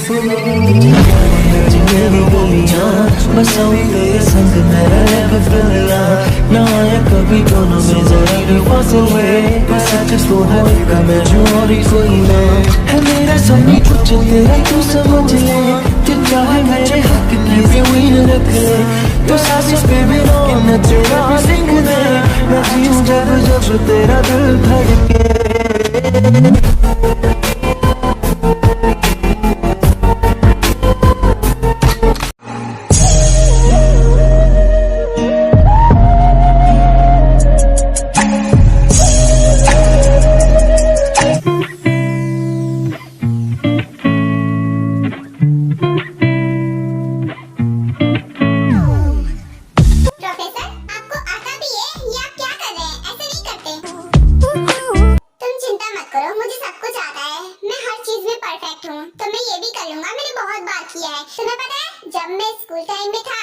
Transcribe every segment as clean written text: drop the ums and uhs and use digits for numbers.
मेरी गलियां बसाऊं तेरे संग मैं रह फिरला ना आया कभी दोनों में जरा भी फासले बस सच तो होएगा मैं जो और ही कोई ना है मेरा सभी कुछ तेरा तू समझ ले तू चाहे मेरे हक की जमीन रख ले तो सांस पे भी रोना तेरा लिख दे मैं जीऊं जब जब तेरा दिल धड़के जब मैं स्कूल टाइम में था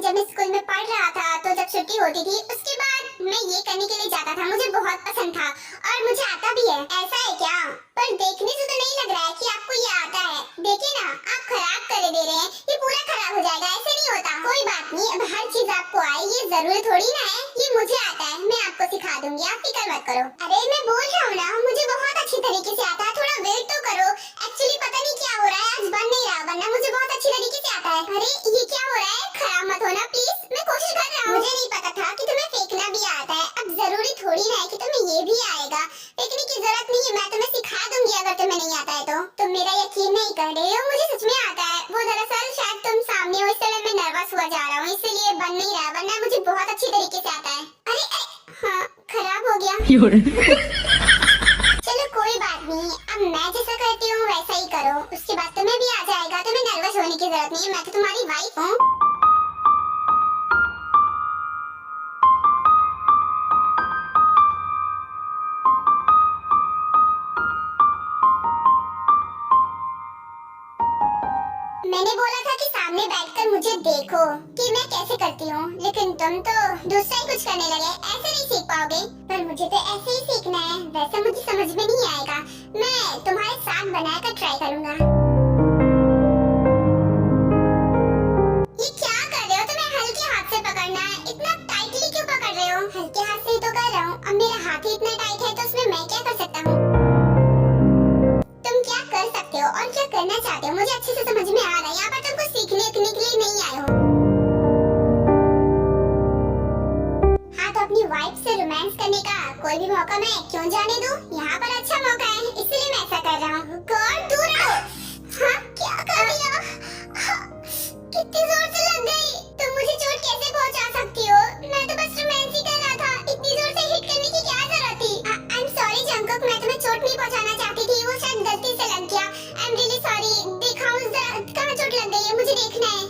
जब मैं स्कूल में पढ़ रहा था तो जब छुट्टी होती थी उसके बाद मैं ये करने के लिए जाता था, मुझे बहुत पसंद था और मुझे आता भी है। ऐसा है क्या? पर देखने से तो नहीं लग रहा है कि आपको ये आता है। देखिए ना, आप खराब कर दे रहे हैं, ये पूरा खराब हो जाएगा। ऐसे नहीं होता। कोई बात नहीं, अब हर चीज आपको आए ये जरूरी थोड़ी ना है। ये मुझे आता है, मैं आपको सिखा दूंगी, आप फिक्र मत करो। अरे मैं बोल रहा हूँ ना, मुझे बहुत अच्छी तरीके से आता है, थोड़ा वेट तो करो। एक्चुअली पता नहीं क्या हो रहा है, आज बन नहीं रहा, वरना मुझे बहुत अच्छी तरीके से आता है। अरे ये क्या हो रहा है? खराब मत होना प्लीज, मैं कोशिश कर रहा हूँ। मुझे नहीं पता था कि तुम्हें फेंकना भी आता है। अब जरूरी थोड़ी ना है कि तुम्हें ये भी आएगा। फेंकने की जरूरत नहीं है, मैं तुम्हें सिखा दूंगी अगर तुम्हें नहीं आता है तो। तुम मेरा यकीन नहीं कर रहे हो, मुझे सच में आता है। वो दरअसल शायद तुम सामने हो, इसलिए मैं नर्वस हुआ जा रहा हूँ, इसलिए बन नहीं रहा, वरना मुझे बहुत अच्छी तरीके से आता है। अरे हाँ, खराब हो गया। चलो कोई बात नहीं, अब मैं जैसा करती हूँ वैसा ही करो, उसके बाद तुम्हें भी आ जाएगा। तुम्हें नर्वस होने की जरूरत नहीं है, मैं तो तुम्हारी वाइफ हूँ। मैंने बोला था कि सामने बैठकर मुझे देखो कि मैं कैसे करती हूँ, लेकिन तुम तो दूसरा ही कुछ करने लगे। ऐसे नहीं सीख पाओगे। पर मुझे तो ऐसे ही सीखना है, वैसा मुझे समझ में नहीं आएगा। मैं तुम्हारे साथ बनाकर ट्राई करूँगा। ये क्या कर रहे हो? तुम्हें हल्के हाथ से पकड़ना है, इतना टाइटली क्यों पकड़ रहे हो? हल्के हाथ से ही तो कर रहा हूँ। अब मेरा हाथ ही इतना टाइट है तो उसमें मैं क्या कर सकता हूँ? तुम क्या कर सकते हो और क्या करना चाहते हो मुझे अच्छे से समझ में आ रहा है। यहाँ पर तुम कुछ सीखने के लिए नहीं आए हो। हाँ, तो अपनी वाइफ से रोमांस करने का कोई भी मौका मैं क्यों जाने दूं? यहाँ पर अच्छा मौका है, इसलिए मैं ऐसा कर रहा हूँ। गॉड, दूर रहो। हाँ, क्या कर दिया? हाँ, कितनी जोर से लग गई। तुम मुझे चोट कैसे पहुँचा सकती हो? मैं तो बस रोमांस ही कर रहा था, इतनी जोर से हिट करने की क्या जरूरत थी? आई एम सॉरी जंकुक, मैं तुम्हें चोट नहीं पहुँचाना चाहती थी, वो शायद गलती से लग गया। I am really sorry. दिखाओ जरा कहाँ चोट लग गई है, मुझे देखना है।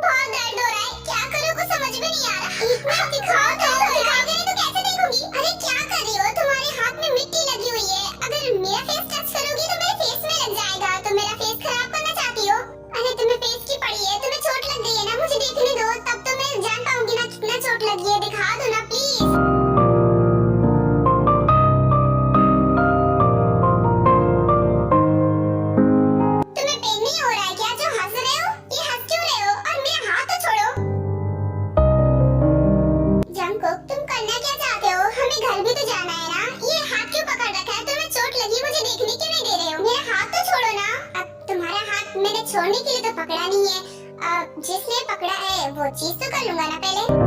बहुत दर्द हो रहा है, क्या करूँ कुछ समझ में नहीं आ रहा। एक मिनट दिखाओ तो। दिखाओगे नहीं तो कैसे देखूंगी? अरे क्या कर रही हो? तुम्हारे हाथ में मिट्टी लगी हुई है, अगर मेरा फेस टच करोगी तो मेरे फेस में लग जाएगा। तो मेरा फेस खराब करना चाहती हो? अरे तुम्हें फेस की पड़ी है, तुम्हें चोट लग गई है ना, मुझे देखने दो, तब तो मैं जान पाऊंगी ना कितना चोट लगी है। दिखा दो ना प्लीज। तुम्हें पेन नहीं हो रहा है क्या जो हंस रहे हो? ये हंस क्यों रहे हो? और मेरा हाथ तो छोड़ो। जंकुक, तुम करना क्या चाहते हो? हमें घर भी तो जाना है ना। ये हाथ क्यों पकड़ रखा है? तुम्हें चोट लगी, मुझे देखने क्यों नहीं दे रहे हो? मेरा हाथ तो छोड़ो ना। अब तुम्हारा हाथ मैंने छोड़ने के लिए तो पकड़ा नहीं है, जिसने पकड़ा है वो चीज तो कर लूंगा ना पहले।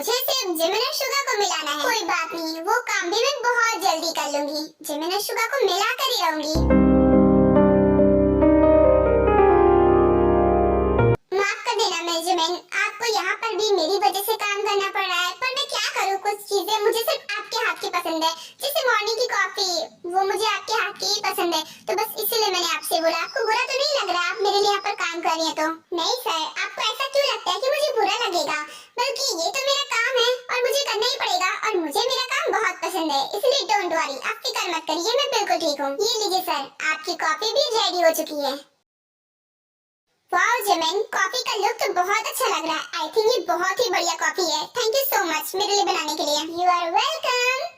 मुझे सिर्फ जिमिनस शुगर को मिलाना है। कोई बात नहीं, वो काम भी मैं बहुत जल्दी कर लूंगी। जिमिनस शुगर को मिला कर ही रहूंगी। माफ कर देना मेजरमैन, आपको यहाँ पर भी मेरी वजह से काम करना पड़ रहा है, पर मैं क्या करूँ, कुछ चीजें मुझे सिर्फ आपके हाथ की पसंद है। जैसे मॉर्निंग की कॉफी, वो मुझे आपके हाथ की ही पसंद है, तो बस इसीलिए मैंने आपसे बोला। आपको बुरा तो नहीं लग रहा आप मेरे लिए यहाँ पर काम कर रही हैं तो? नहीं सर, आपको ऐसा क्यों लगता है कि मुझे बुरा लगेगा? बल्कि ये तो मेरा काम है और मुझे करना ही पड़ेगा, और मुझे मेरा काम बहुत पसंद है, इसलिए डोंट वरी, आप फिक्र मत करिए, मैं बिल्कुल ठीक हूँ। ये लीजिए सर, आपकी कॉफी भी रेडी हो चुकी है। वाओ जिमिन, कॉफी का लुक तो बहुत अच्छा लग रहा है। आई थिंक ये बहुत ही बढ़िया कॉफी है। थैंक यू सो मच मेरे लिए बनाने के लिए। You are welcome.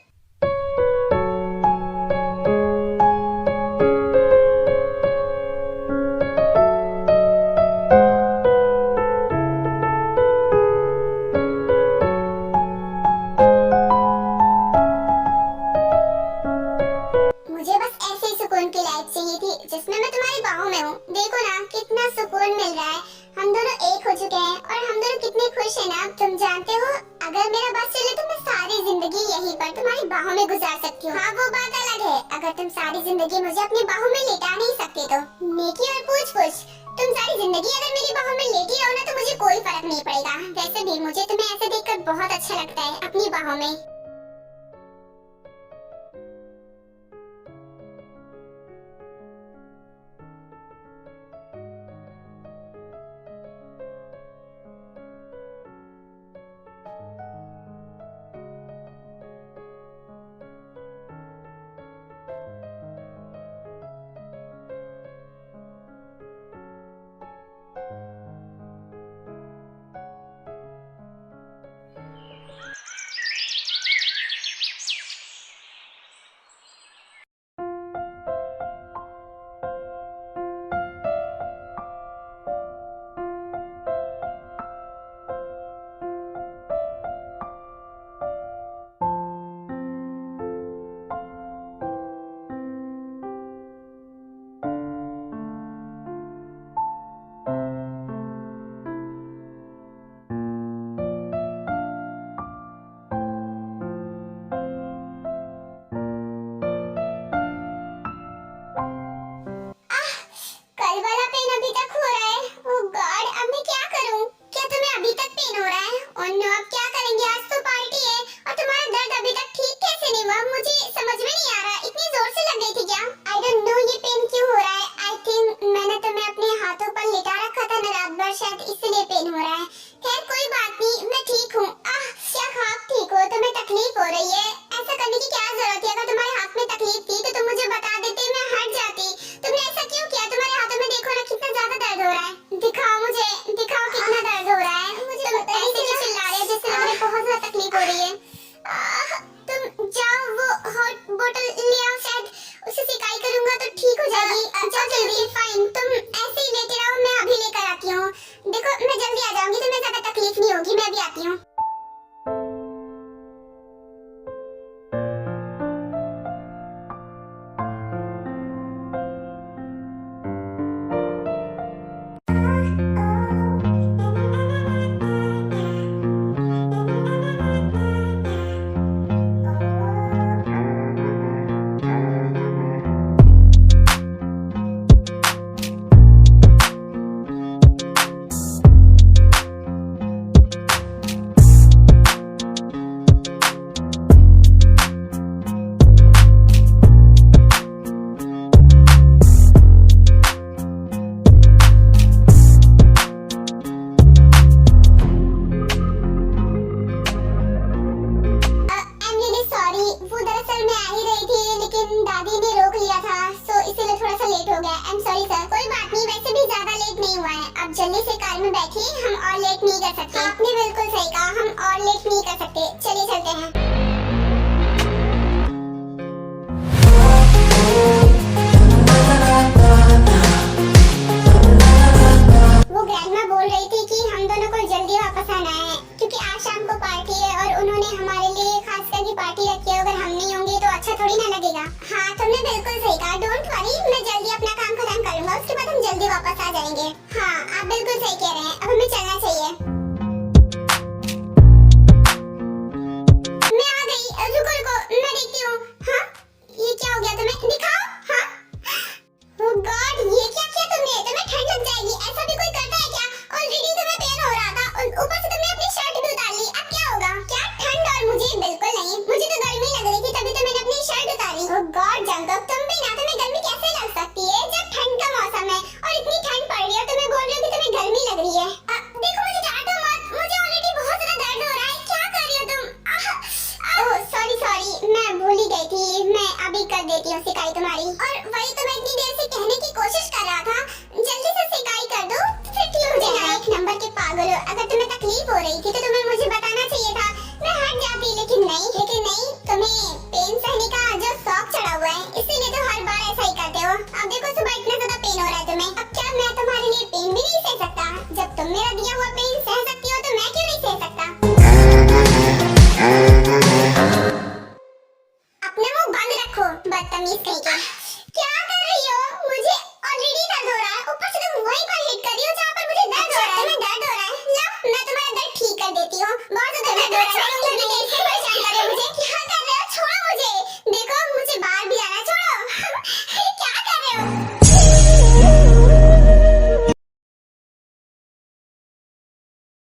मुझे बस ऐसे ही सुकून की लाइफ चाहिए थी जिसमें मैं तुम्हारी बाहों में हूँ। देखो ना कितना सुकून मिल रहा है। हम दोनों एक हो चुके हैं और हम दोनों कितने खुश हैं ना। तुम जानते हो, अगर मेरा बस चले तो मैं सारी जिंदगी यहीं पर तुम्हारी बाहों में गुजार सकती हूँ। हाँ वो बात अलग है, अगर तुम सारी जिंदगी मुझे अपनी बाहों में लेटा नहीं सकते तो। नेकी और पूछ तुम सारी जिंदगी अगर मेरी बाहों में लेटी रहो ना तो मुझे कोई फर्क नहीं पड़ेगा। वैसे भी मुझे तुम्हें ऐसे देखकर बहुत अच्छा लगता है अपनी बाहों में। देती हूँ सिकाई तुम्हारी। और